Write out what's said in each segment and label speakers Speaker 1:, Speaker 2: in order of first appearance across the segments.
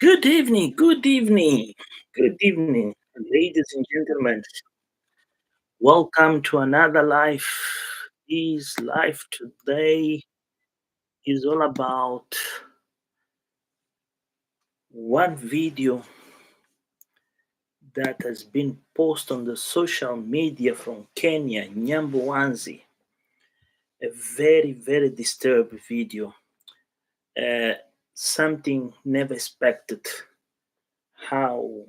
Speaker 1: Good evening, good evening, good evening, ladies and gentlemen. Welcome to another life. This life today is all about one video that has been posted on the social media from Kenya, Nyabohanse. A very, very disturbed video. Uh, Something never expected how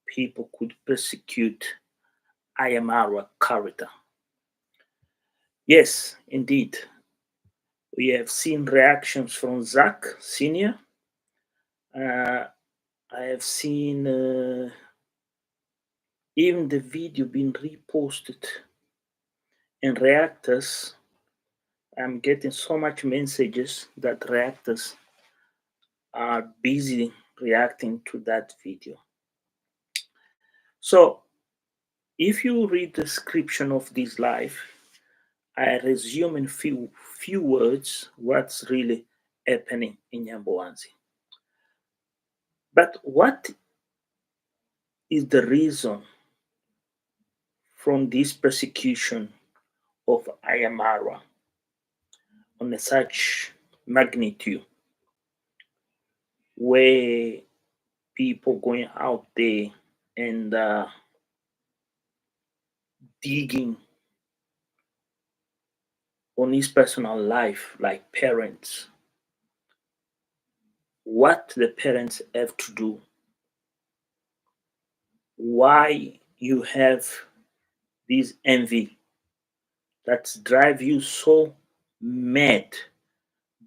Speaker 1: people could persecute Ayamara character. Yes, indeed. We have seen reactions from Zach Senior. Uh, I have seen even the video being reposted and reactors. I'm getting so much messages that reactors are busy reacting to that video. So, if you read the description of this live, I resume in few words what's really happening in Nyabohanse. But what is the reason from this persecution of Ayamara on a such magnitude, where people going out there and digging on his personal life, like parents, what the parents have to do, why you have this envy that drive you so mad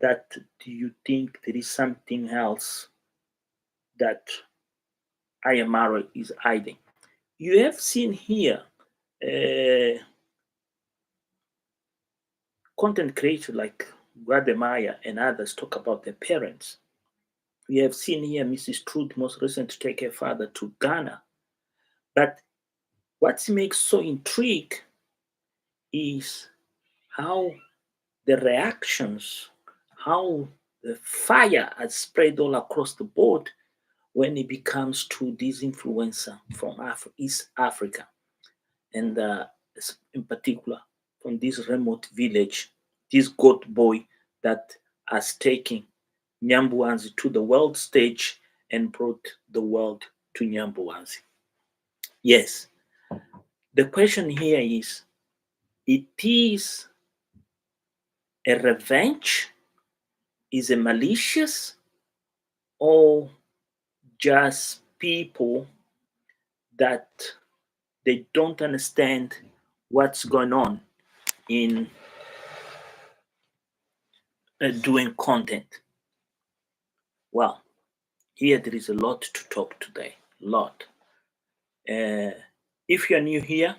Speaker 1: that you think there is something else that Ayamara is hiding. You have seen here content creators like Guademaya and others talk about their parents. We have seen here Mrs. Truth most recently take her father to Ghana. But what makes so intrigued is how the reactions, how the fire has spread all across the board when it becomes to this influencer from East Africa, and in particular from this remote village, this Goatboy that has taken Nyambuanzi to the world stage and brought the world to Nyambuanzi. Yes, the question here is, it is a revenge, is it malicious, or just people that they don't understand what's going on in doing content? Well, here there is a lot to talk today. Lot. If you're new here,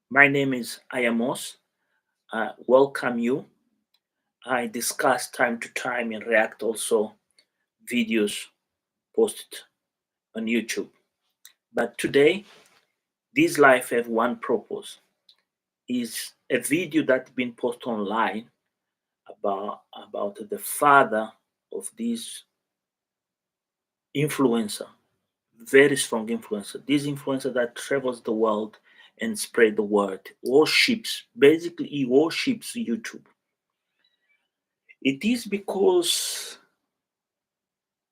Speaker 1: my name is Ayamos. Welcome you. I discuss time to time and react also videos posted on YouTube. But today, this life have one purpose. Is a video that's been posted online about the father of this influencer, very strong influencer. This influencer that travels the world and spread the word, worships, basically he worships YouTube. It is because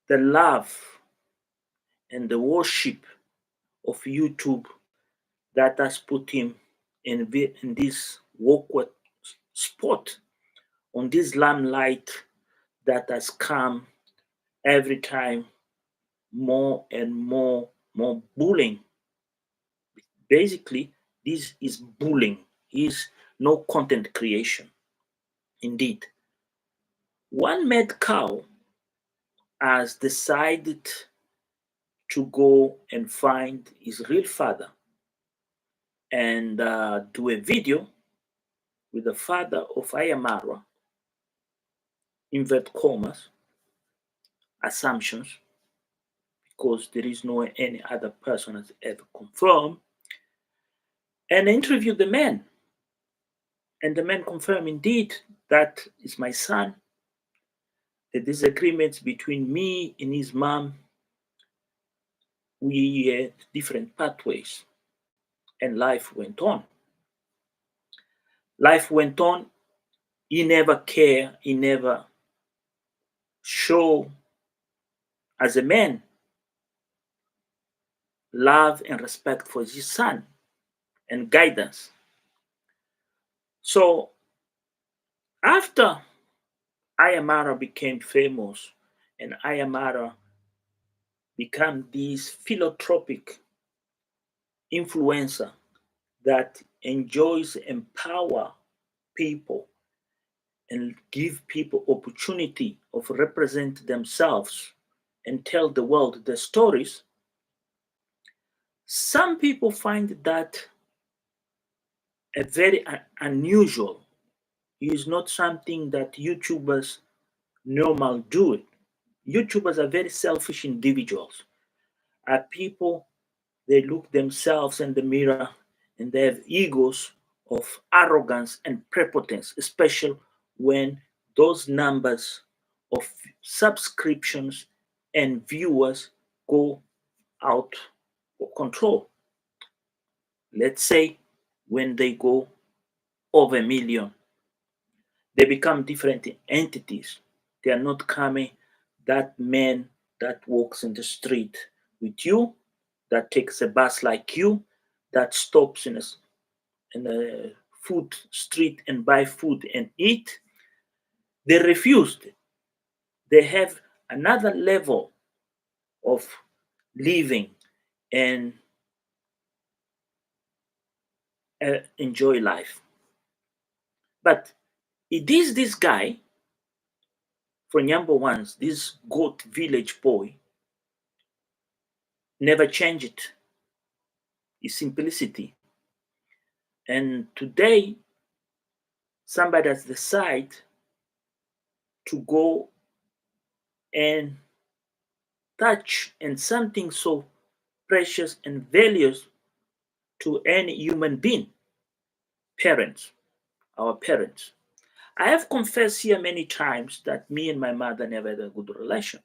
Speaker 1: the love and the worship of YouTube that has put him in this awkward spot, on this limelight that has come every time more and more bullying. Basically, this is bullying, is no content creation. Indeed, one mad cow has decided to go and find his real father and do a video with the father of Ayamara, invert commas, assumptions, because there is no any other person has ever confirmed, and interview the man. And the man confirmed, indeed, that is my son. The disagreements between me and his mom we had different pathways, and life went on. Life went on. He never cared. He never showed, as a man, love and respect for his son and guidance. So after Ayamara became famous and Ayamara became this philanthropic influencer that enjoys empower people and give people opportunity of represent themselves and tell the world their stories, some people find that a very unusual. It is not something that YouTubers normal do it. YouTubers are very selfish individuals. Are people, they look themselves in the mirror and they have egos of arrogance and prepotence, especially when those numbers of subscriptions and viewers go out of control. Let's say when they go over a million, they become different entities. They are not coming that man that walks in the street with you, that takes a bus like you, that stops in a food street and buy food and eat. They refused. They have another level of living and enjoy life. But it is this guy from Nyabohanse, this goat village boy, never changed his simplicity. And today, somebody has decided to go and touch and something so precious and values to any human being, parents, our parents. I have confessed here many times that me and my mother never had a good relation.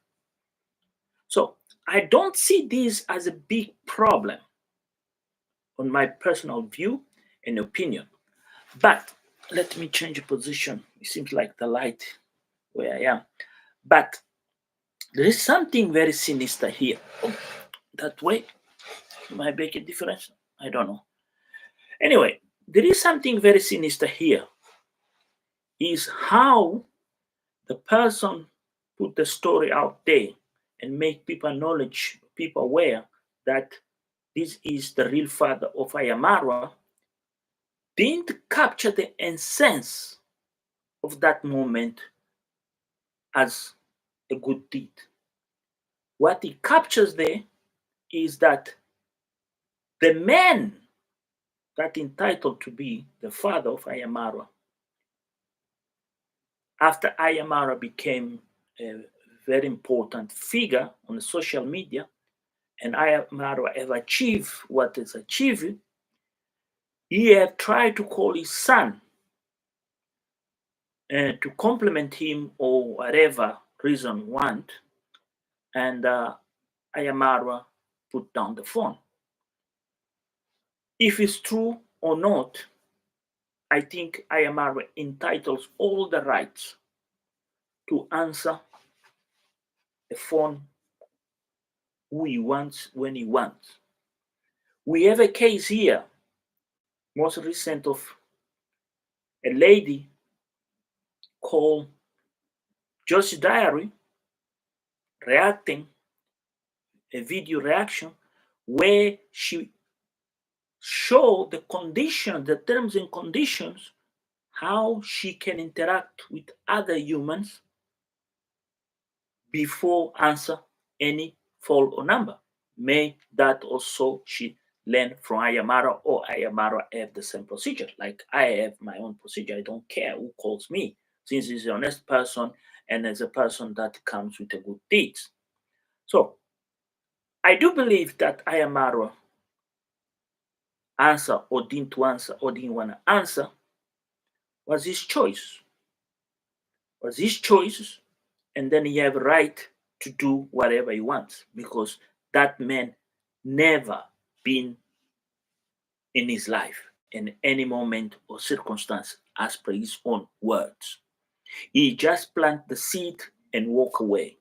Speaker 1: So I don't see this as a big problem on my personal view and opinion. But let me change position. It seems like the light where I am. But there is something very sinister here. Oh, that way might make a difference. I don't know. Anyway, there is something very sinister here. Is how the person put the story out there and make people knowledge, people aware that this is the real father of Ayamara, didn't capture the essence of that moment as a good deed. What he captures there is that the man that entitled to be the father of Ayamara, after Ayamara became a very important figure on the social media, and Ayamara have achieved what is achieved, he have tried to call his son to compliment him or whatever reason want, and Ayamara put down the phone. If it's true or not, I think Ayamara entitles all the rights to answer the phone who he wants when he wants. We have a case here, most recent, of a lady called Josie Diary reacting, a video reaction, where she showed the condition, the terms and conditions, how she can interact with other humans before answer any phone or number. May that also she learn from Ayamara, or Ayamara have the same procedure. Like I have my own procedure. I don't care who calls me, since he's an honest person and as a person that comes with a good deeds. So I do believe that Ayamara answer or didn't answer or didn't want to answer was his choice. Was his choice, and then he have a right to do whatever he wants because that man never been in his life in any moment or circumstance as per his own words. He just plant the seed and walk away.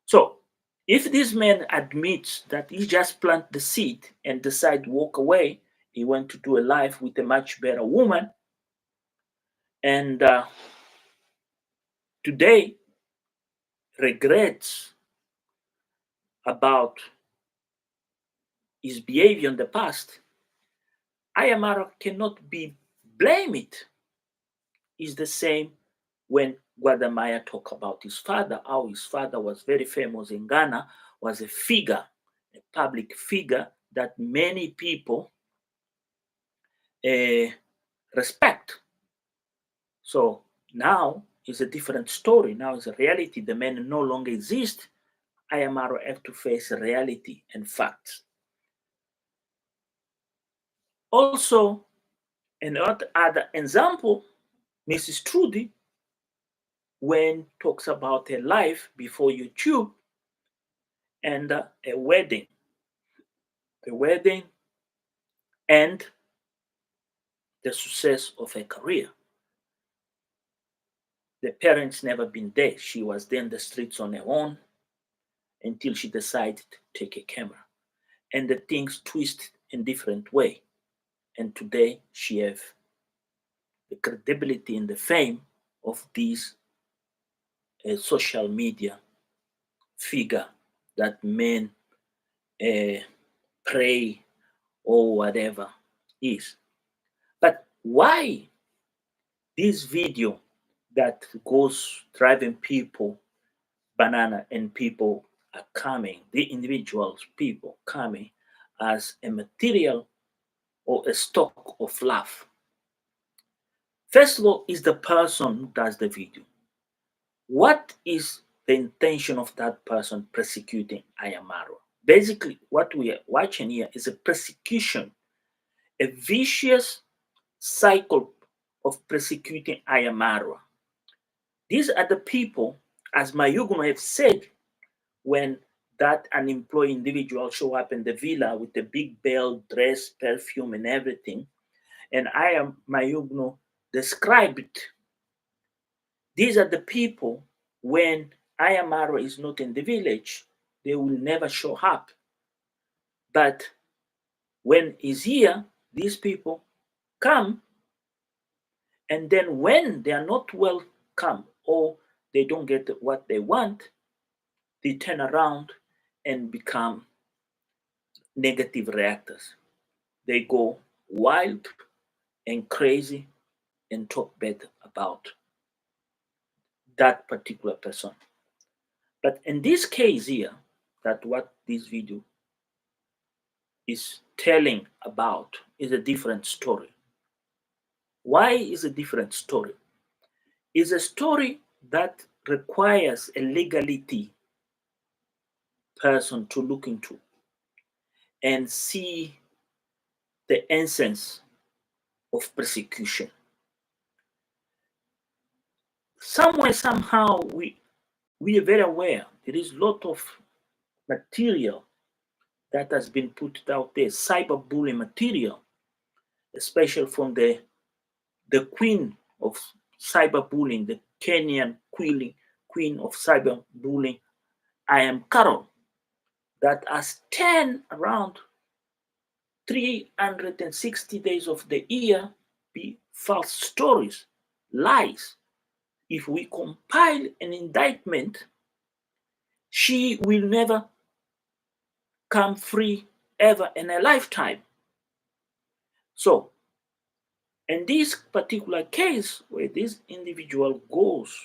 Speaker 1: So if this man admits that he just plant the seed and decide to walk away, he went to do a life with a much better woman, and today regrets about his behavior in the past, Ayamaro cannot be blamed. It's the same when Guadamaya talk about his father, how his father was very famous in Ghana, was a figure, a public figure that many people uh, respect. So now it's a different story. Now it's a reality. The man no longer exists. Ayamaro have to face reality and facts. Also, another example, Mrs. Trudy, when talks about her life before YouTube and a wedding, the wedding and the success of her career. The parents never been there. She was there in the streets on her own until she decided to take a camera. And the things twist in different way. And today she have the credibility and the fame of this social media figure that men uh, pray or whatever is. But why this video that goes driving people banana and people are coming, the individuals, people coming as a material or a stock of love? First of all, is the person who does the video. What is the intention of that person persecuting Ayamaro? Basically, what we are watching here is a persecution, a vicious cycle of persecuting Ayamaro. These are the people, as Mayuguno have said, when that unemployed individual show up in the villa with the big bell, dress, perfume, and everything, and Mayugno described, these are the people when Ayamaro is not in the village, they will never show up. But when he's here, these people come, and then when they are not welcome or they don't get what they want, they turn around and become negative reactors. They go wild and crazy and talk bad about that particular person. But in this case here, that what this video is telling about is a different story. Why is a different story? It's a story that requires a legality person to look into and see the essence of persecution. Somewhere, somehow, we are very aware there is a lot of material that has been put out there, cyberbullying material, especially from the queen of cyberbullying, the Kenyan queen of cyberbullying, I am Carol, that has 10 around 360 days of the year be false stories, lies. If we compile an indictment, she will never come free ever in a lifetime. So, in this particular case, where this individual goes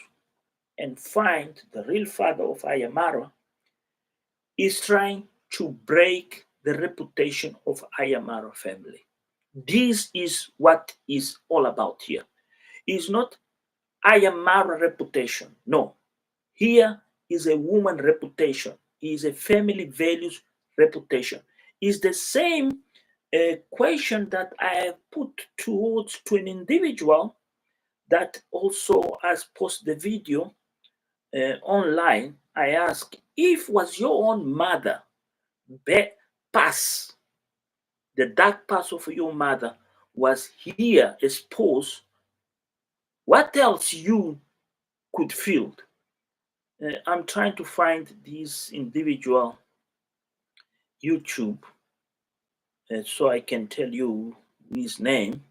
Speaker 1: and finds the real father of Ayamaro, is trying to break the reputation of Ayamaro family. This is what is all about here. It's not Ayamaro reputation. No. Here is a woman reputation. Is a family values reputation. Is the same question that I have put towards to an individual that also has posted the video online. I ask, if was your own mother past, the dark past of your mother was here exposed, what else you could feel? I'm trying to find this individual YouTube so I can tell you his name.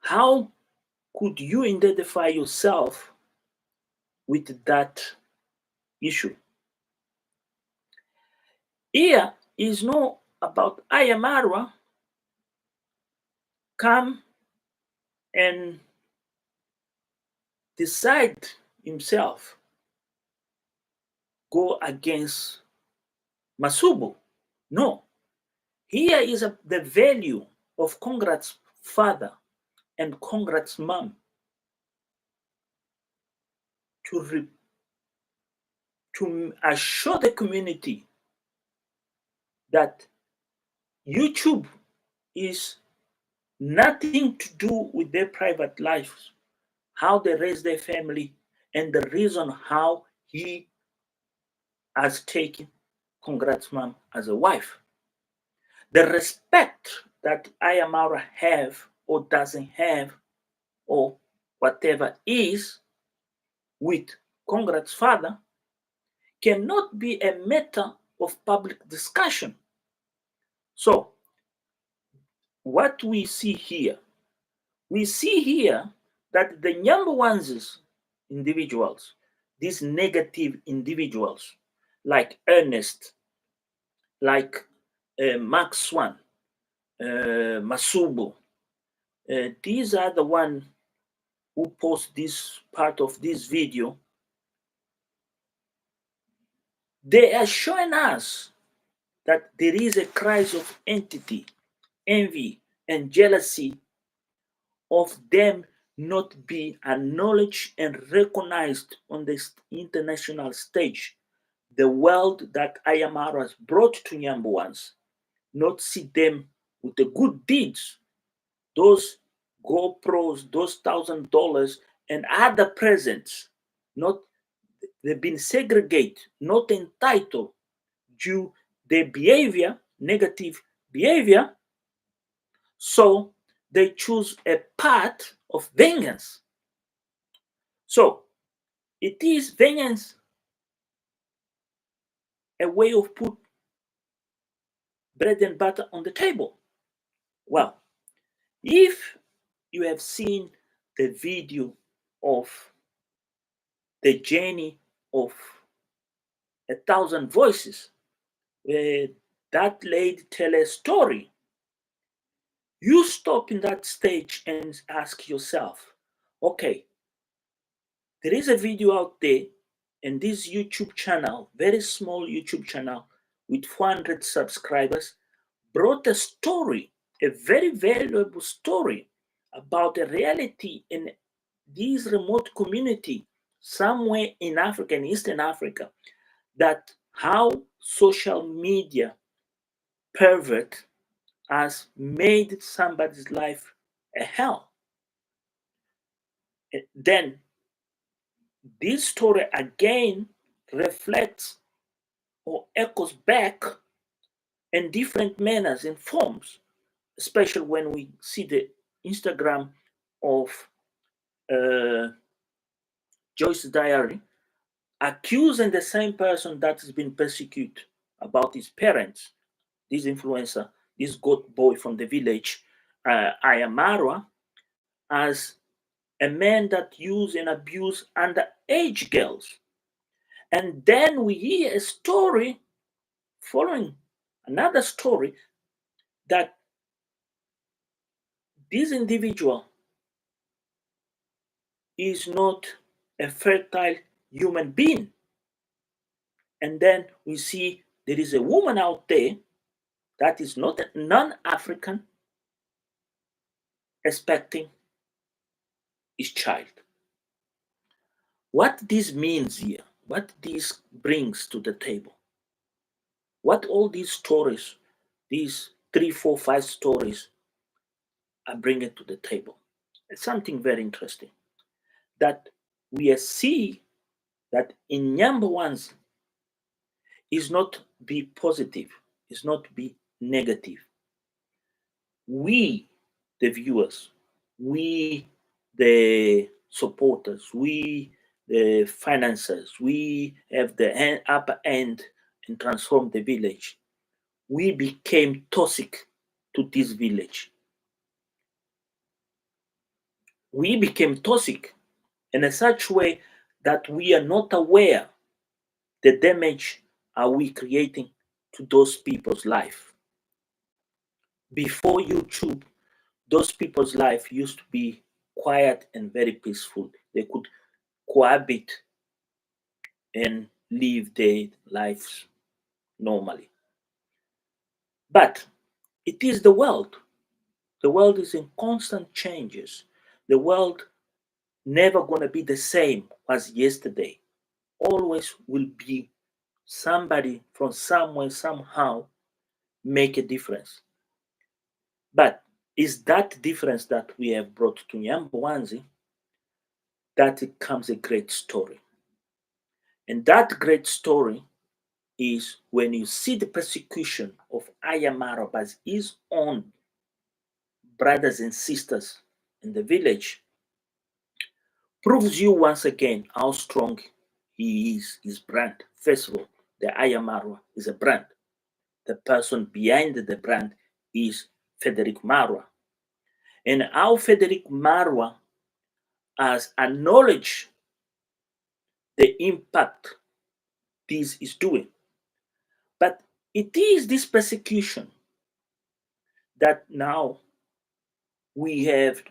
Speaker 1: How could you identify yourself with that issue? Here is not about Ayamara come and decide himself go against Masubu. No. Here is the value of Conrad's father and Conrad's mom to, to assure the community that YouTube is nothing to do with their private lives, how they raise their family, and the reason how he has taken Conrad's mom as a wife. The respect that Ayamara have or doesn't have or whatever is with Conrad's father cannot be a matter of public discussion. So what we see here that the Nyabohanse individuals, these negative individuals like Ernest, like Max Swan, Masubu, these are the one who post this part of this video. They are showing us that there is a crisis of entity, envy, and jealousy of them not being acknowledged and recognized on the international stage. The world that Ayamara has brought to Nyambuans, not see them with the good deeds, those GoPros, those $1,000 and other presents, not they've been segregated, not entitled due their behavior, negative behavior, so they choose a path of vengeance. So it is vengeance a way of put bread and butter on the table. Well, if you have seen the video of the journey of 1,000 voices, where that lady tell a story, you stop in that stage and ask yourself, okay, there is a video out there in this YouTube channel, very small YouTube channel with 400 subscribers, brought a story, a very valuable story about a reality in this remote community somewhere in Africa, in Eastern Africa, that how social media pervert has made somebody's life a hell. Then this story again reflects or echoes back in different manners and forms, especially when we see the Instagram of uh, Joyce's diary, accusing the same person that has been persecuted about his parents, this influencer, this goat boy from the village, Ayamarwa, as a man that used and abused underage girls. And then we hear a story following another story that this individual is not a fertile human being. And then we see there is a woman out there that is not a non-African expecting his child. What this means here, what this brings to the table, what all these stories, these 3, 4, 5 stories are bringing to the table. It's something very interesting that we see that in Nyambohanse, is not be positive, is not be negative. We, the viewers, we, the supporters, we, the financiers, we have the upper end and transform the village. We became toxic to this village. We became toxic in a such way that we are not aware the damage are we creating to those people's life. Before YouTube, those people's life used to be quiet and very peaceful. They could cohabit and live their lives normally. But it is the world. The world is in constant changes. The world never gonna be the same as yesterday. Always will be somebody from somewhere, somehow make a difference. But is that difference that we have brought to Nyabohanse that it comes a great story. And that great story is when you see the persecution of Ayamaro by his own brothers and sisters in the village, proves you once again how strong he is, his brand. First of all, the Ayamaro is a brand. The person behind the brand is Frederick Marwa. And how Frederick Marwa has acknowledged the impact this is doing. But it is this persecution that now we have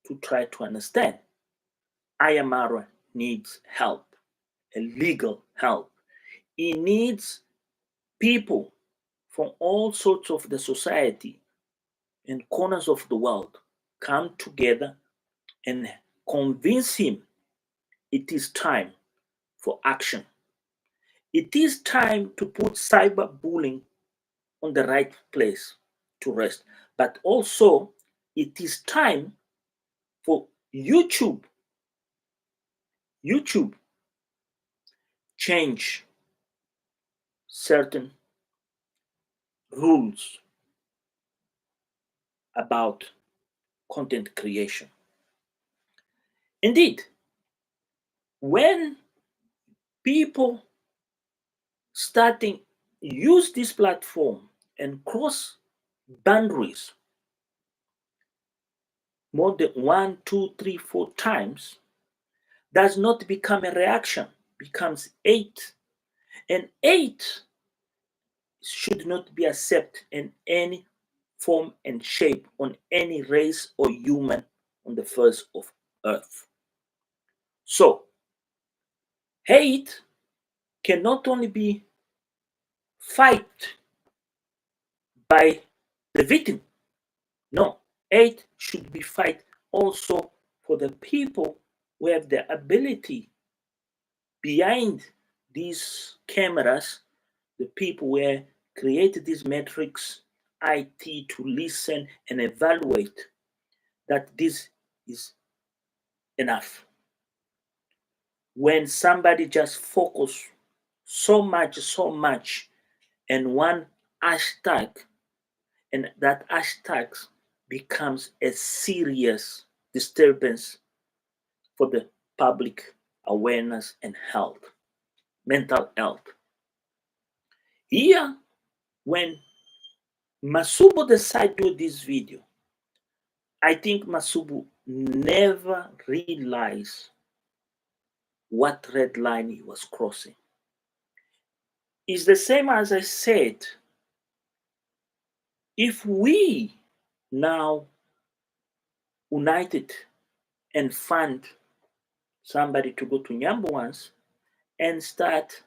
Speaker 1: to try to understand. Ayamara needs help, a legal help. He needs people from all sorts of the society and corners of the world come together and convince him it is time for action. It is time to put cyberbullying on the right place to rest. But also, it is time for YouTube change certain rules about content creation. Indeed, when people starting use this platform and cross boundaries more than one, two, three, 4 times, does not become a reaction, becomes hate. And hate should not be accepted in any form and shape on any race or human on the face of earth. So, hate can not only be fight by the victim, no, hate should be fight also for the people who have the ability behind these cameras, the people who created these metrics, IT, to listen and evaluate that this is enough. When somebody just focus so much and one hashtag, and that hashtag becomes a serious disturbance for the public awareness and health, mental health. Here, when Masubu decided to do this video, I think Masubu never realized what red line he was crossing. It's the same as I said. If we now united and fund somebody to go to Nyabohanse and start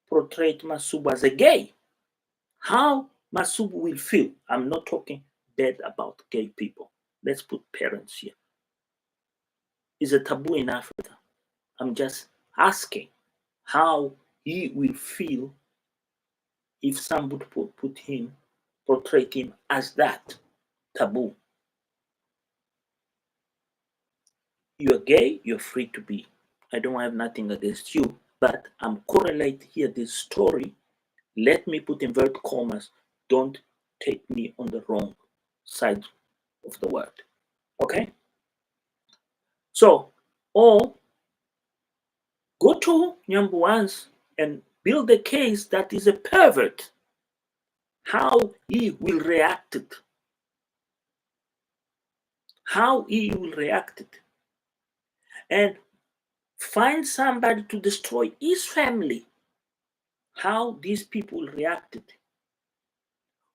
Speaker 1: portray Masubu as a gay, how Masubu will feel? I'm not talking bad about gay people. Let's put parents here. It's a taboo in Africa. I'm just asking how he will feel if somebody put him, portray him as that taboo. You're gay, you're free to be. I don't have nothing against you, but I'm correlate here this story Let me put inverted commas. Don't take me on the wrong side of the word. Okay? So, or go to Nyabohanse and build a case that is a pervert, how he will react it. How he will react it. And find somebody to destroy his family. How these people reacted.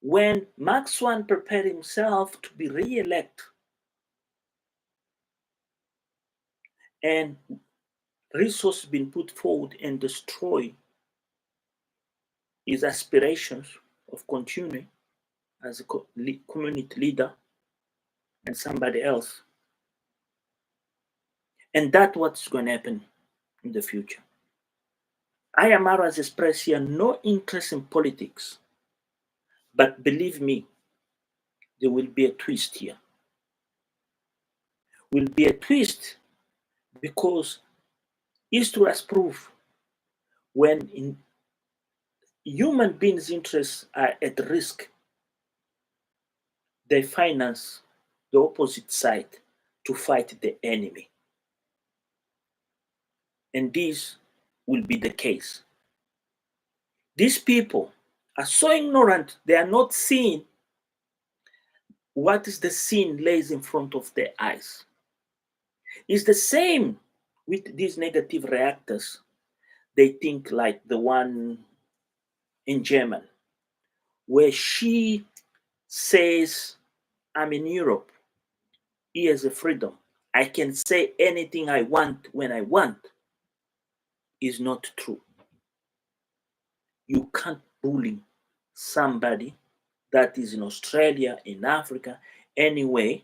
Speaker 1: When Mark Swan prepared himself to be re-elected and resources been put forward and destroy his aspirations of continuing as a community leader and somebody else. And that's what's going to happen in the future. Ayamaro has expressed here no interest in politics, but believe me, there will be a twist here. Will be a twist because history has proved when human beings' interests are at risk, they finance the opposite side to fight the enemy. And this will be the case. These people are so ignorant, they are not seeing what is the sin lays in front of their eyes. It's the same with these negative reactors. They think like the one in German, where she says, I'm in Europe. Here's a freedom. I can say anything I want when I want. Is not true. You can't bully somebody that is in Australia, in Africa, anyway.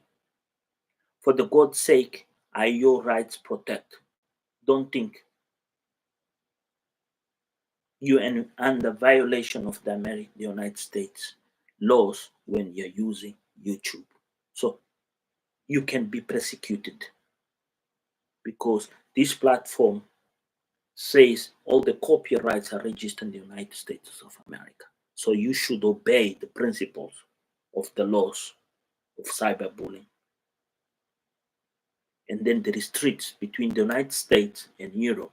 Speaker 1: For the God's sake, are your rights protected? Don't think you're under violation of the United States laws when you're using YouTube. So you can be persecuted because this platform says all the copyrights are registered in the United States of America. So you should obey the principles of the laws of cyberbullying. And then there is treaties between the United States and Europe.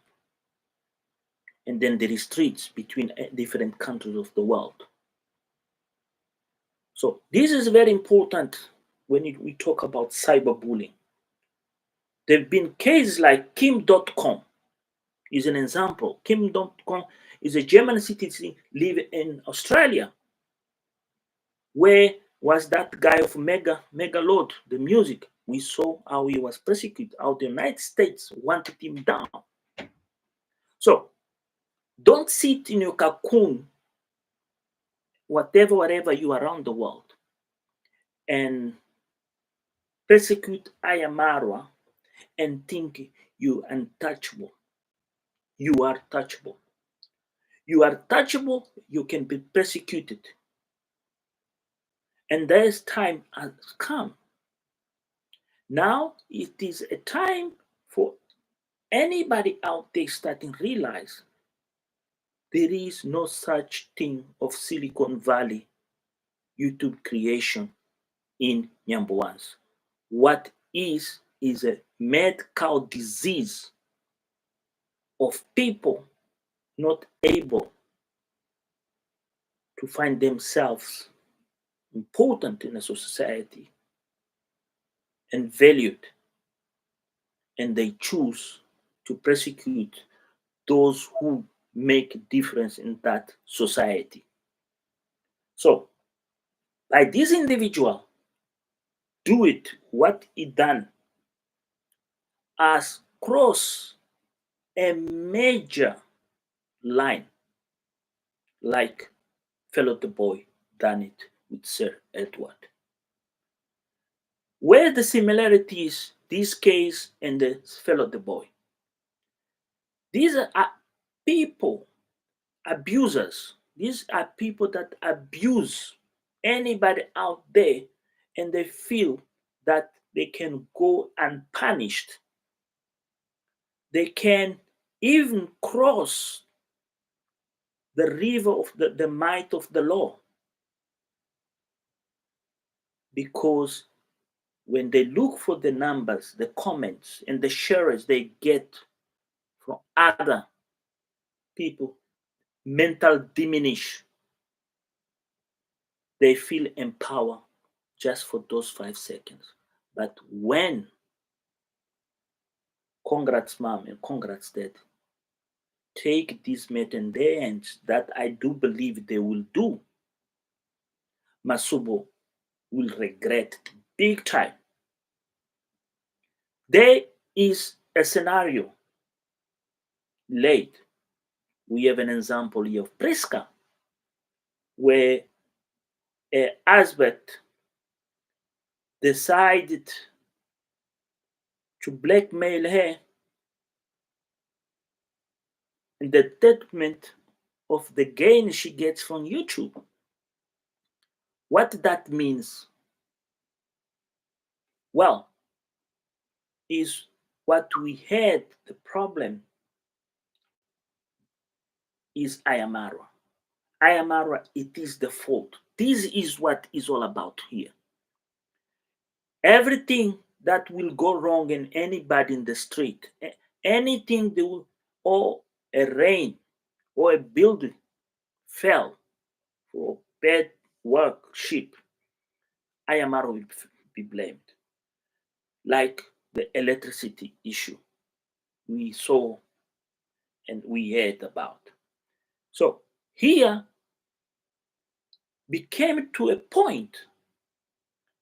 Speaker 1: And then there is treaties between different countries of the world. So this is very important when we talk about cyberbullying. There have been cases like Kim.com is an example. Kim.com is a German citizen living in Australia. Where was that guy of Megalod, the music? We saw how he was persecuted, how the United States wanted him down. So don't sit in your cocoon, whatever you are around the world, and persecute Ayamarwa and think you untouchable. You are touchable. You are touchable, you can be persecuted. And there's time has come. Now it is a time for anybody out there starting to realize there is no such thing of Silicon Valley YouTube creation in Nyabohanse. What is a mad cow disease of people not able to find themselves important in a society and valued, and they choose to persecute those who make a difference in that society. So, by this individual do it, what he done has crossed a major line, like fellow the boy done it with Sir Edward. Where the similarities, this case and the fellow the boy? These are people, abusers. These are people that abuse anybody out there and they feel that they can go unpunished. They can even cross the river of the might of the law. Because when they look for the numbers, the comments, and the shares they get from other people, mental diminish. They feel empowered just for those 5 seconds. But when congrats mom and congrats dad take this matter in their hands, that I do believe they will do, Masubo will regret big time. There is a scenario late. We have an example here of Priska, where a husband decided to blackmail her in the detriment of the gain she gets from YouTube. What that means, well, is what we had the problem is Ayamara. Ayamara, it is the fault. This is what is all about here. Everything that will go wrong in anybody in the street, anything they will, or a rain or a building fell for bad workmanship, Ayamara will be blamed. Like the electricity issue we saw and we heard about. So here became to a point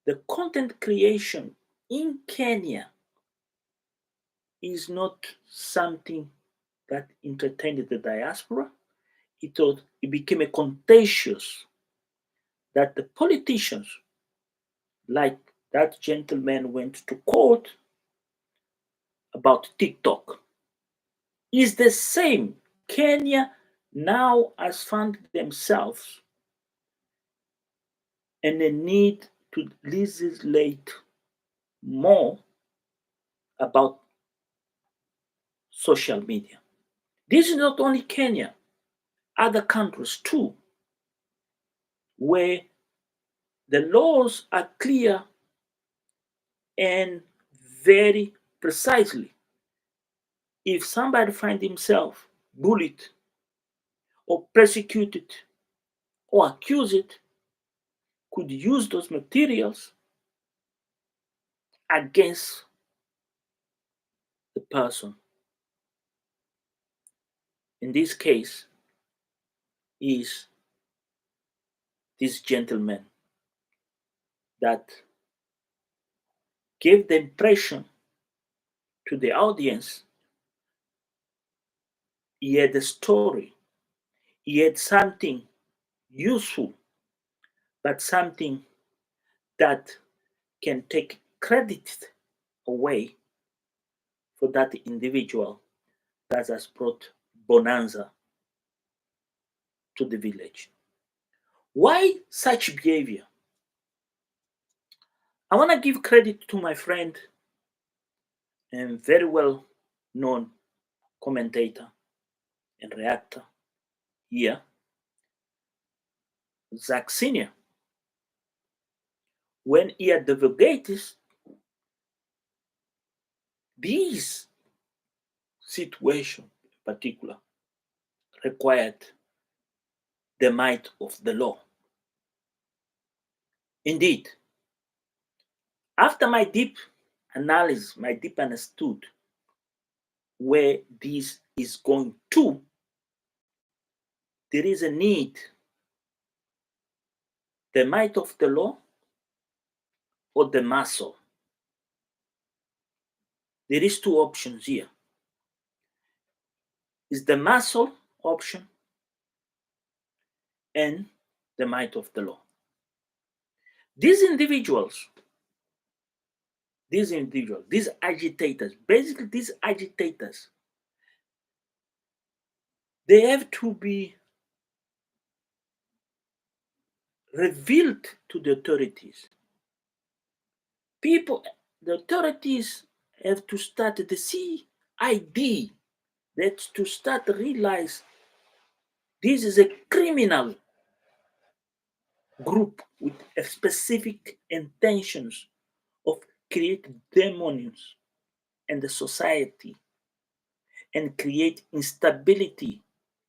Speaker 1: the content creation in Kenya is not something that entertained the diaspora. It became a contagious that the politicians, like that gentleman went to court about TikTok, is the same. Kenya now has found themselves in a need to legislate more about social media. This is not only Kenya, other countries too, where the laws are clear and very precisely. If somebody finds himself bullied or persecuted or accused, could use those materials against the person. In this case, is this gentleman that gave the impression to the audience he had a story, he had something useful, but something that can take credit away for that individual that has brought bonanza to the village. Why such behavior? I want to give credit to my friend and very well known commentator and reactor here, Zach Sr. When he advocated this situation in particular required the might of the law. Indeed, after my deep analysis, my deep understood where this is going to, there is a need the might of the law or the muscle. There is two options here. Is the muscle option and the might of the law. These individuals, these agitators, basically these agitators, they have to be revealed to the authorities. The authorities have to start the CID, that's to start to realize This is a criminal group with a specific intentions of creating demons in the society and create instability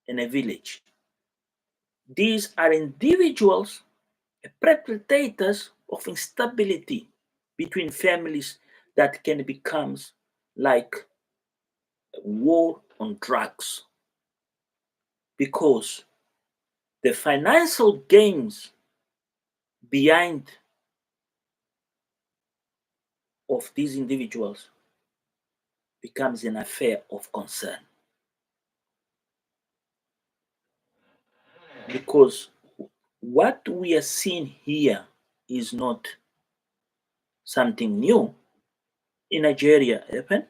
Speaker 1: in a village. These are individuals, perpetrators of instability between families that can become like a war on drugs because the financial gains behind of these individuals becomes an affair of concern because what we are seeing here is not something new. In Nigeria happened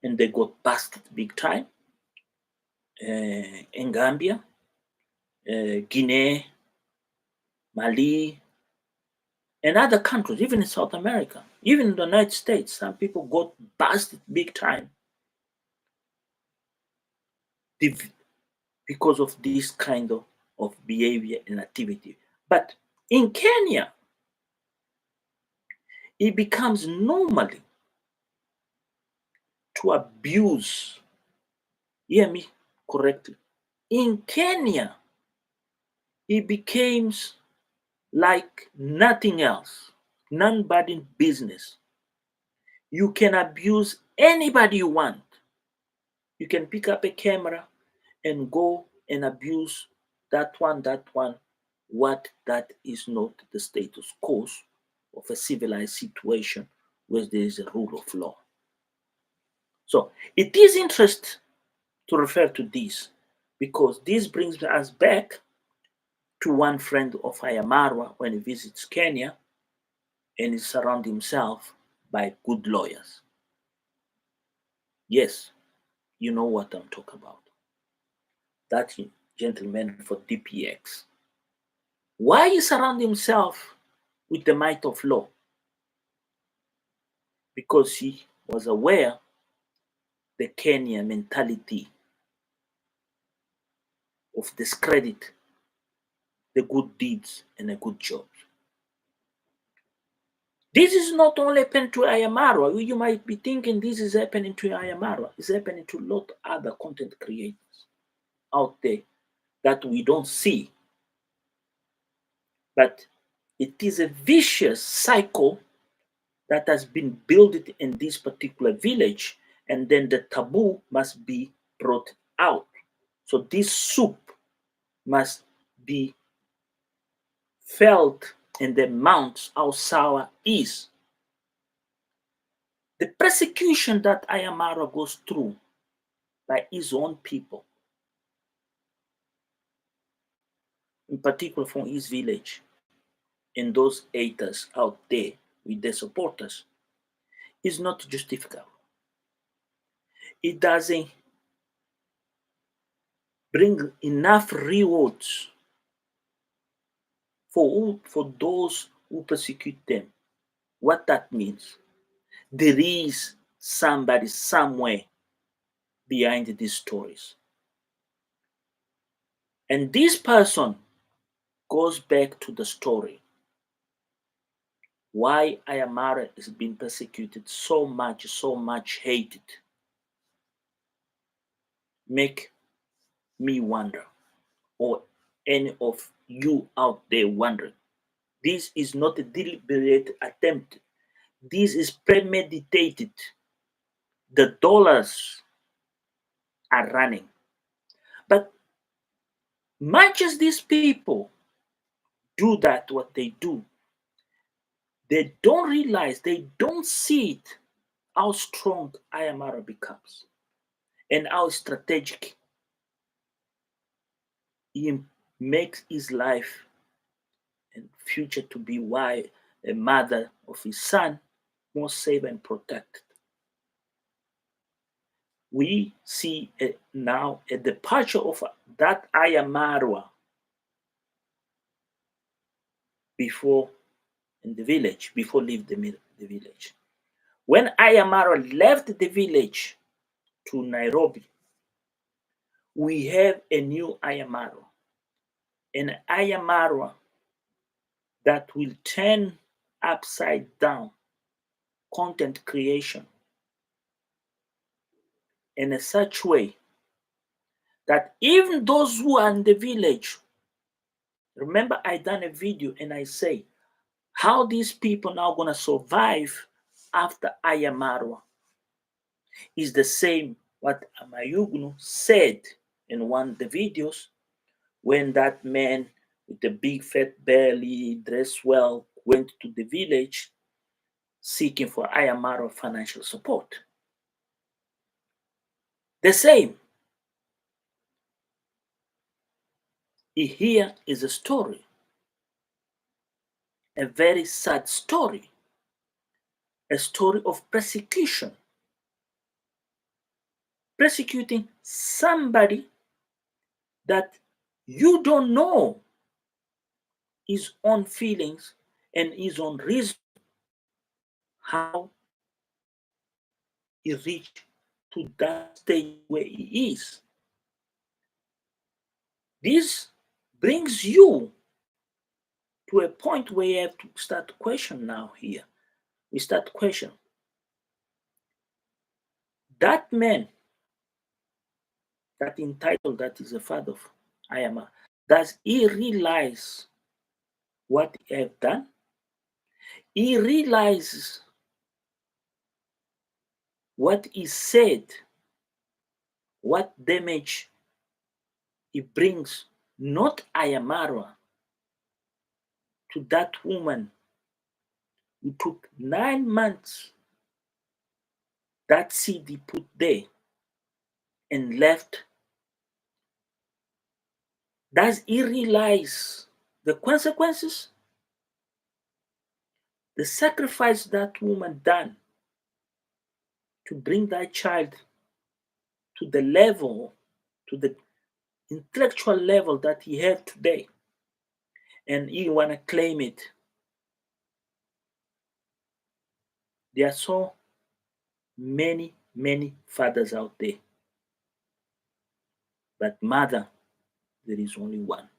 Speaker 1: and they got busted big time. In Gambia, Guinea, Mali, and other countries, even in South America, even in the United States, some people got busted big time because of this kind of behavior and activity. But in Kenya, it becomes normally to abuse. Hear me correctly. In Kenya, it becomes like nothing else, nobody business. You can abuse anybody you want. You can pick up a camera and go and abuse that one. What that is not the status quo of a civilized situation where there is a rule of law. So it is interesting to refer to this because this brings us back to one friend of Ayamarwa when he visits Kenya and he surrounds himself by good lawyers. Yes, you know what I'm talking about. That gentleman for DPX. Why he surround himself with the might of law? Because he was aware the Kenya mentality of discredit the good deeds and the good jobs. This is not only happening to Ayamarwa. You might be thinking this is happening to Ayamarwa. It's happening to a lot of other content creators out there that we don't see. But it is a vicious cycle that has been built in this particular village, and then the taboo must be brought out. So this soup must be felt in the mounts how sour is. The persecution that Ayamara goes through by his own people, in particular from his village, and those haters out there with their supporters, is not justifiable. It doesn't bring enough rewards for those who persecute them. What that means, there is somebody somewhere behind these stories. And this person goes back to the story why Ayamara is being persecuted so much hated. Make me wonder, or any of you out there wondering. This is not a deliberate attempt. This is premeditated. The dollars are running. But much as these people do that, what they do, they don't realize, they don't see it, how strong Ayamara becomes and how strategic he makes his life and future to be why a mother of his son more safe and protected. We see now a departure of that Ayamarwa before in the village, before leave the village. When Ayamara left the village to Nairobi, we have a new Ayamaro, an Ayamaro that will turn upside down content creation in a such way that even those who are in the village, remember I done a video and I say how these people now gonna survive after Ayamarwa is the same what Amayugnu said in one of the videos when that man with the big fat belly, dressed well, went to the village seeking for Ayamarwa financial support. The same. Here is a story, a very sad story, a story of persecution, persecuting somebody that you don't know his own feelings and his own reason how he reached to that stage where he is. This brings you to a point where you have to start to question now here. We start to question. That man that entitled that is the father of Ayama, does he realize what he have done? He realizes what he said, what damage he brings, not Ayamara, to that woman who took 9 months that seed he put there and left. Does he realize the consequences? The sacrifice that woman done to bring that child to the level, to the intellectual level that he have today, and he want to claim it. There are so many, many fathers out there, but mother, there is only one.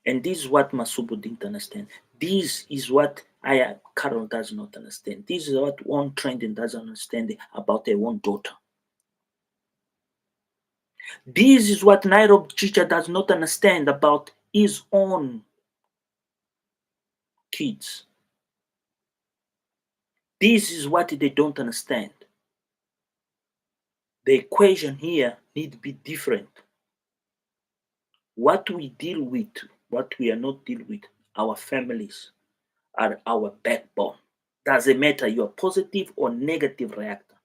Speaker 1: And this is what Masubu didn't understand. This is what Aya Carol does not understand. This is what one trending doesn't understand about their own daughter. This is what Nairobi Chicha does not understand about his own kids. This is what they don't understand. The equation here need to be different. What we deal with, what we are not deal with, our families are our backbone. Doesn't matter you're positive or negative reactor,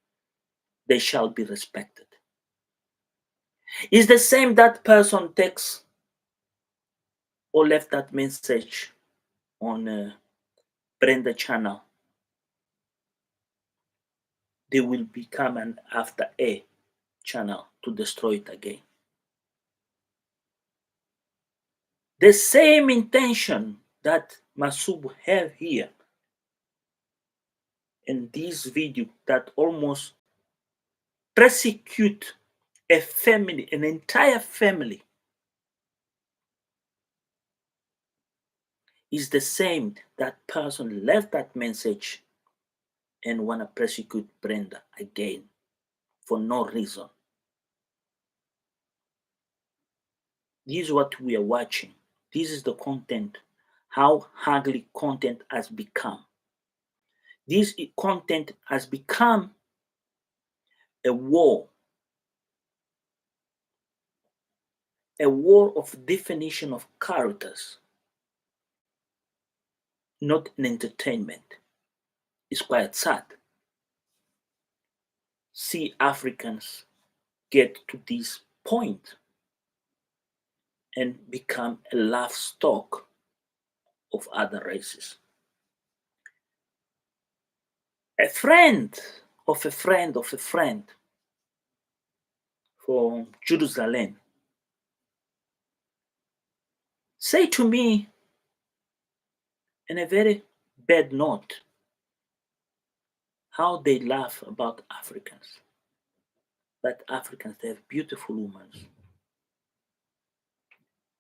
Speaker 1: they shall be respected. It's the same that person takes or left that message on Brenda channel. They will become an after A channel to destroy it again. The same intention that Masubu have here in this video that almost persecute a family, an entire family, is the same that person left that message and want to persecute Brenda again for no reason. This is what we are watching. This is the content, how ugly content has become. This content has become a war of definition of characters, not an entertainment. It's quite sad. See Africans get to this point and become a laugh stock of other races. A friend of a friend of a friend from Jerusalem say to me in a very bad note how they laugh about Africans. that Africans, they have beautiful women.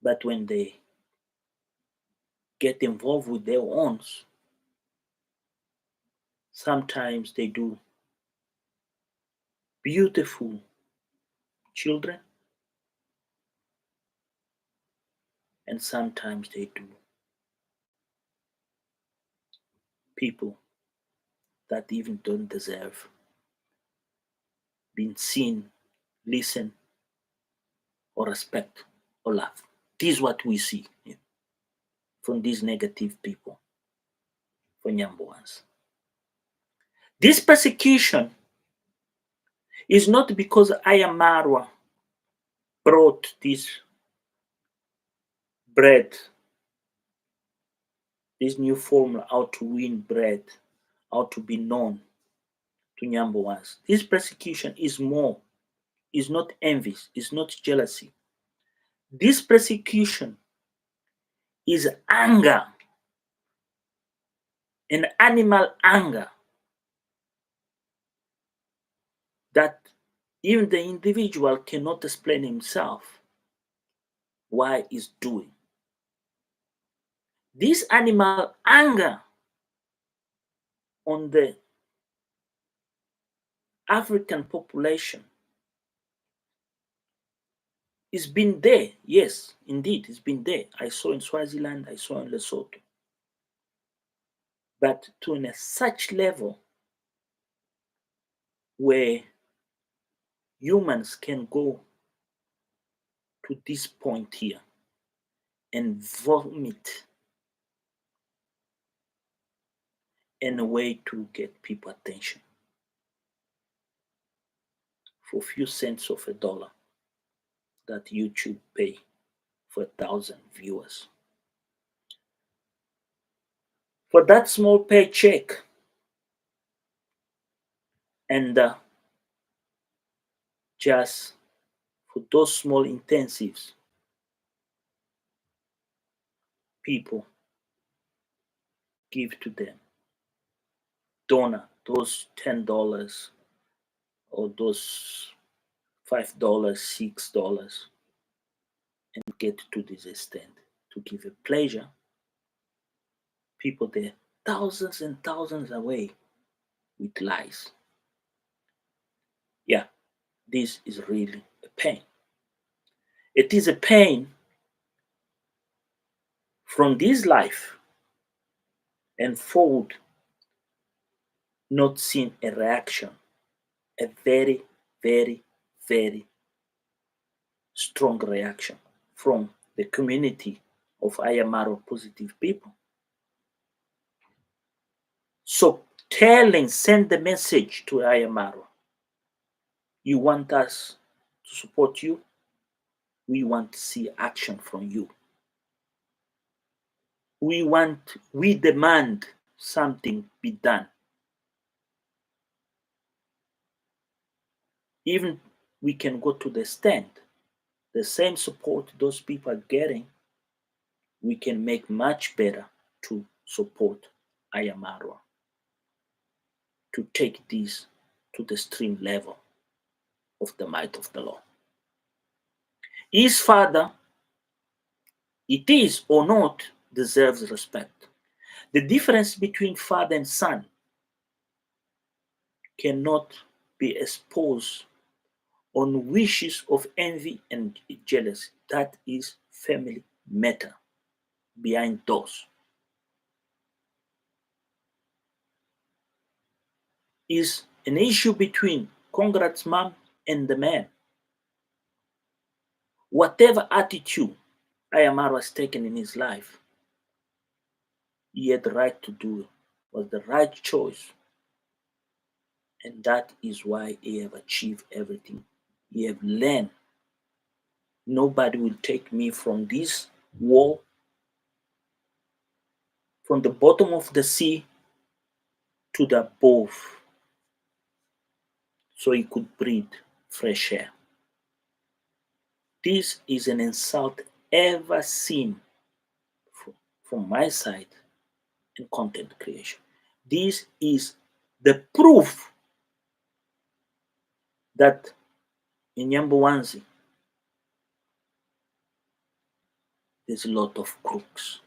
Speaker 1: But when they get involved with their own, sometimes they do beautiful children, and sometimes they do people that even don't deserve being seen, listen, or respect or love. This is what we see from these negative people for Nyabohanse. This persecution is not because Ayamarwa brought this bread, this new formula, how to win bread, how to be known to Nyabohanse. This persecution is more, is not envy, is not jealousy. This persecution is anger, an animal anger that even the individual cannot explain himself why he's doing. This animal anger on the African population it's been there. Yes, indeed, it's been there. I saw in Swaziland, I saw in Lesotho. But to such level where humans can go to this point here and vomit in a way to get people attention for a few cents of a dollar that YouTube pay for 1,000 viewers. For that small paycheck and just for those small intensives, people give to them. Donor those $10 or those $5, $6 and get to this extent to give a pleasure. People there, thousands and thousands away with lies. Yeah, this is really a pain. It is a pain from this life and forward, not seeing a reaction, a very, very, very strong reaction from the community of Ayamaro positive people. So send the message to Ayamaro. You want us to support you? We want to see action from you. We demand something be done. Even we can go to the stand. The same support those people are getting, we can make much better to support Ayamarwa, to take this to the extreme level of the might of the law. His father, it is or not, deserves respect. The difference between father and son cannot be exposed on wishes of envy and jealousy. That is family matter behind doors. Is an issue between Conrad's mom and the man. Whatever attitude Ayamaro has taken in his life, he had the right to do it, was the right choice. And that is why he have achieved everything. He have learned. Nobody will take me from this wall, from the bottom of the sea to the above, so he could breathe fresh air. This is an insult ever seen from my side in content creation. This is the proof that in Nyabohanse, there's a lot of crooks.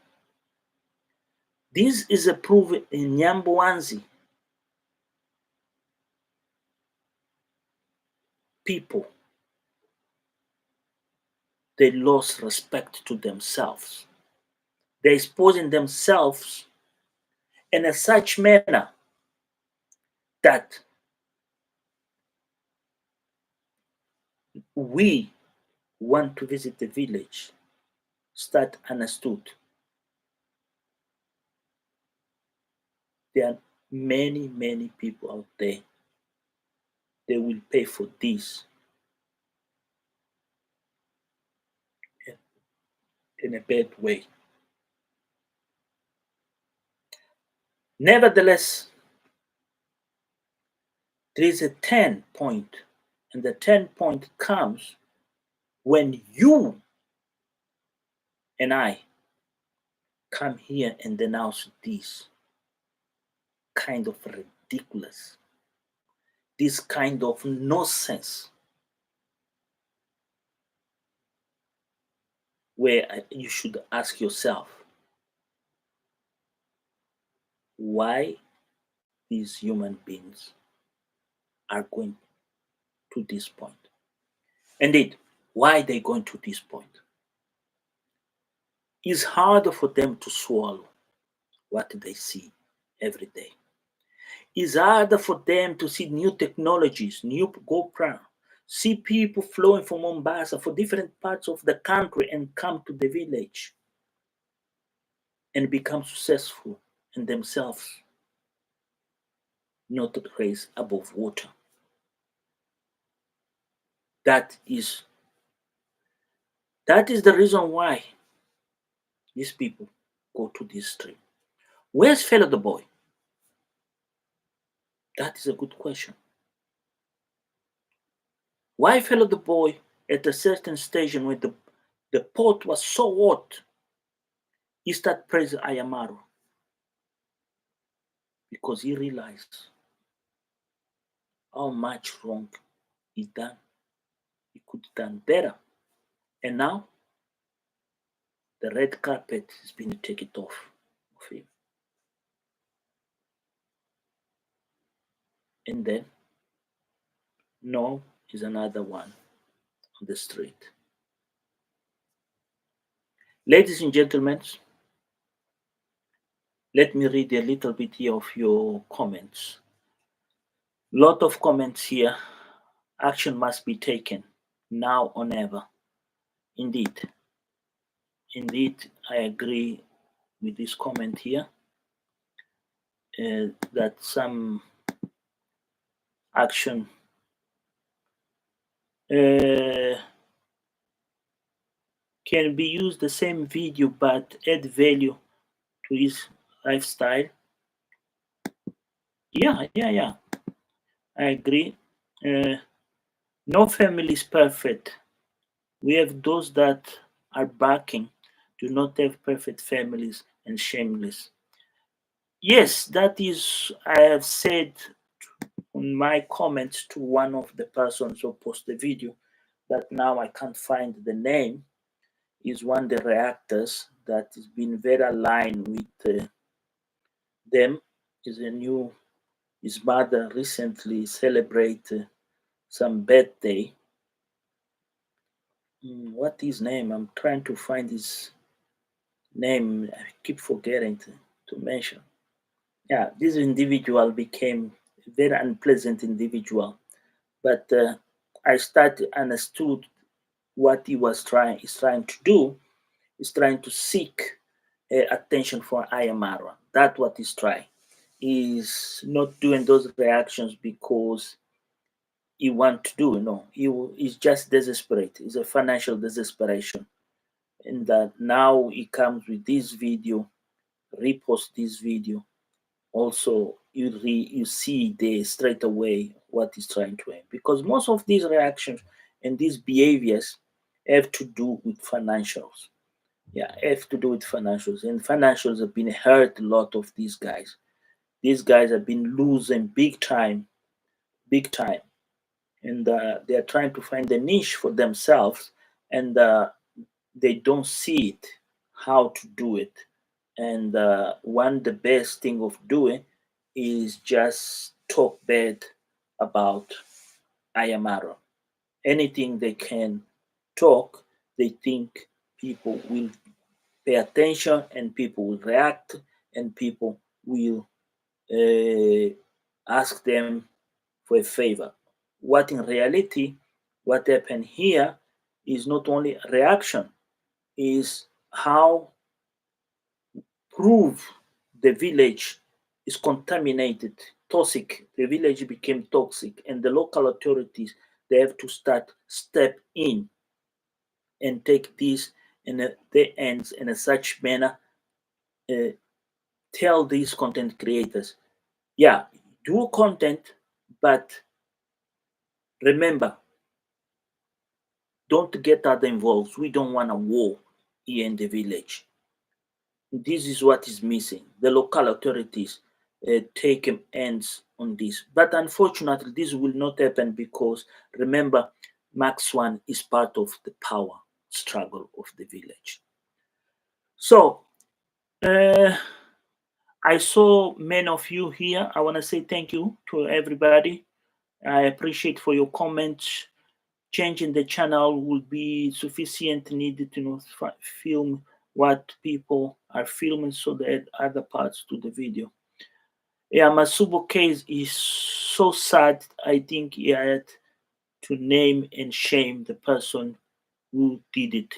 Speaker 1: This is a proof in Nyabohanse. People, they lost respect to themselves. They're exposing themselves in a such manner that we want to visit the village, start understood. There are many, many people out there. They will pay for this in a bad way. Nevertheless, there is a 10 point, and the 10 point comes when you and I come here and denounce this kind of ridiculous, this kind of nonsense, where you should ask yourself why these human beings are going to this point. Indeed, why they going to this point? It's harder for them to swallow what they see every day. It's harder for them to see new technologies, new GoPro, see people flowing from Mombasa for different parts of the country and come to the village and become successful in themselves, not raised above water. That is the reason why these people go to this stream. Where's Fellow the Boy? That is a good question. Why Fellow the Boy at a certain station when the pot was so hot, he started praising Ayamaru? Because he realized how much wrong he done. He could have done better. And now the red carpet has been taken off of him. And then now is another one on the street. Ladies and gentlemen, let me read a little bit here of your comments. Lot of comments here. Action must be taken now or never. Indeed, I agree with this comment here. That some action can be used the same video but add value to his lifestyle. Yeah. I agree. No family is perfect. We have those that are backing, do not have perfect families and shameless. Yes, that is, I have said on my comments to one of the persons who posted the video that now I can't find the name, is one of the reactors that has been very aligned with them. Is a new, his mother recently celebrated some birthday. What is his name? I'm trying to find his name. I keep forgetting to mention. Yeah, this individual became a very unpleasant individual, but I started understood what he was trying to do. He's trying to seek attention for Ayamara. That's what he's trying. He's not doing those reactions because he want to do. No, he's just desperate. It's a financial desperation, and that now he comes with this video, repost this video. Also, you see there straight away what he's trying to aim, because most of these reactions and these behaviors have to do with financials. Yeah, have to do with financials, and financials have been hurt a lot of these guys. These guys have been losing big time, and they are trying to find a niche for themselves, and they don't see it, how to do it. And one the best thing of doing is just talk bad about Ayamaro. Anything they can talk, they think people will pay attention and people will react and people will uh, ask them for a favor. What in reality, what happened here is not only a reaction, is how prove the village is contaminated, toxic. The village became toxic, and the local authorities they have to step in and take this in their ends in a such manner. Uh, Tell these content creators, yeah, do content, but remember, don't get other involved. We don't want a war here in the village. This is what is missing. The local authorities take hands on this. But unfortunately, this will not happen because remember, Max One is part of the power struggle of the village. So, uh, I saw many of you here. I want to say thank you to everybody. I appreciate for your comments. Changing the channel will be sufficient needed to film what people are filming so they add other parts to the video. Yeah, Masubo case is so sad. I think he had to name and shame the person who did it.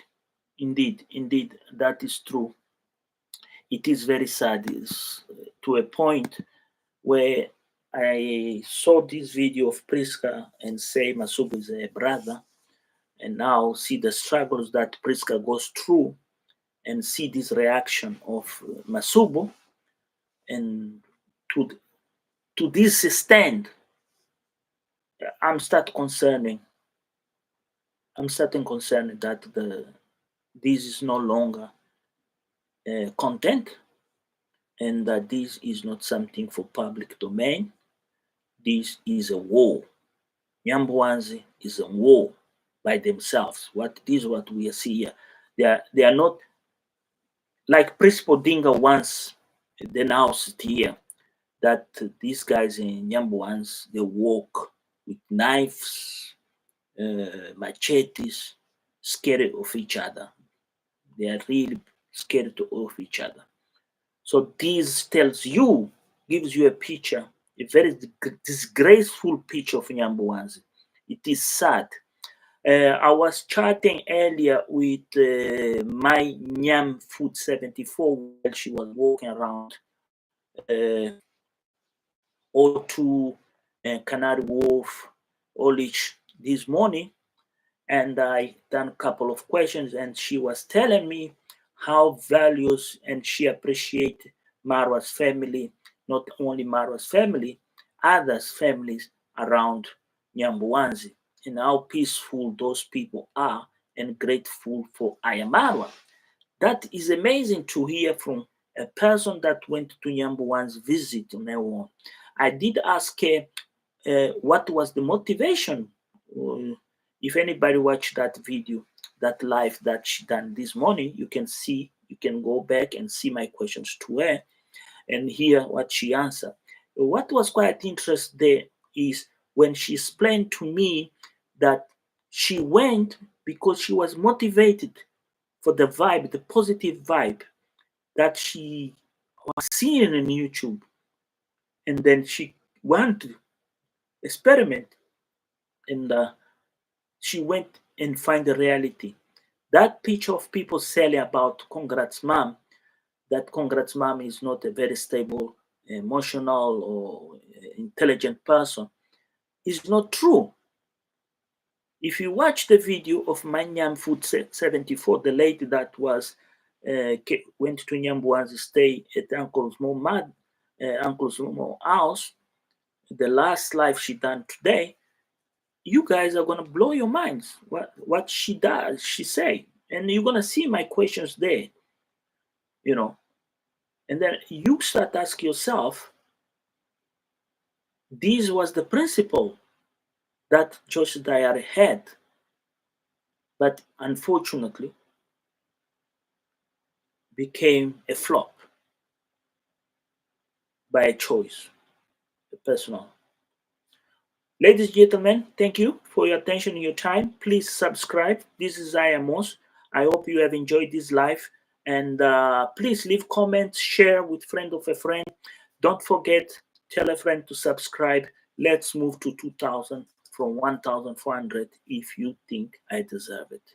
Speaker 1: Indeed, that is true. It is very sad. It's to a point where I saw this video of Priska and say Masubo is a brother, and now see the struggles that Priska goes through and see this reaction of Masubo, and to to this stand, I'm start concerning. I'm starting concerned that this is no longer content, and that this is not something for public domain. This is a war. Nyabohanse is a war by themselves. What this is what we see here. They are not like Principal Dinga once denounced here that these guys in Nyabohanse they walk with knives, machetes, scared of each other. They are really scared of each other. So this tells you, gives you a picture, a very disgraceful picture of Nyabohanse. It is sad. I was chatting earlier with my Nyam Food 74 while she was walking around uh, O2 and Canary Wharf, Olich this morning, and I done a couple of questions, and she was telling me how values and she appreciate Marwa's family, not only Marwa's family, others' families around Nyabohanse, and how peaceful those people are and grateful for Ayamarwa. That is amazing to hear from a person that went to Nyabohanse visit on her own. I did ask her what was the motivation. If anybody watched that video, that live that she done this morning, you can see, you can go back and see my questions to her and hear what she answered. What was quite interesting there is when she explained to me that she went because she was motivated for the vibe, the positive vibe that she was seeing on YouTube, and then she wanted to experiment, and she went and find the reality. That picture of people selling about congrats mom, that congrats mom is not a very stable, emotional, or intelligent person, is not true. If you watch the video of Manyam Food 74, the lady that was went to Nyabohanse stay at Uncle's Momo house, the last life she done today, you guys are gonna blow your minds what she does, she say, and you're gonna see my questions there, you know, and then you start ask yourself, this was the principle that Josh Dyer had, but unfortunately became a flop by a choice, a personal. Ladies and gentlemen, thank you for your attention and your time. Please subscribe. This is Amos. I hope you have enjoyed this live. And please leave comments, share with friend of a friend. Don't forget, tell a friend to subscribe. Let's move to 2,000 from 1,400 if you think I deserve it.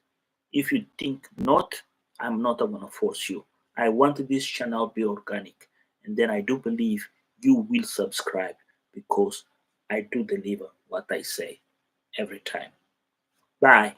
Speaker 1: If you think not, I'm not going to force you. I want this channel to be organic. And then I do believe you will subscribe because I do deliver what I say every time. Bye.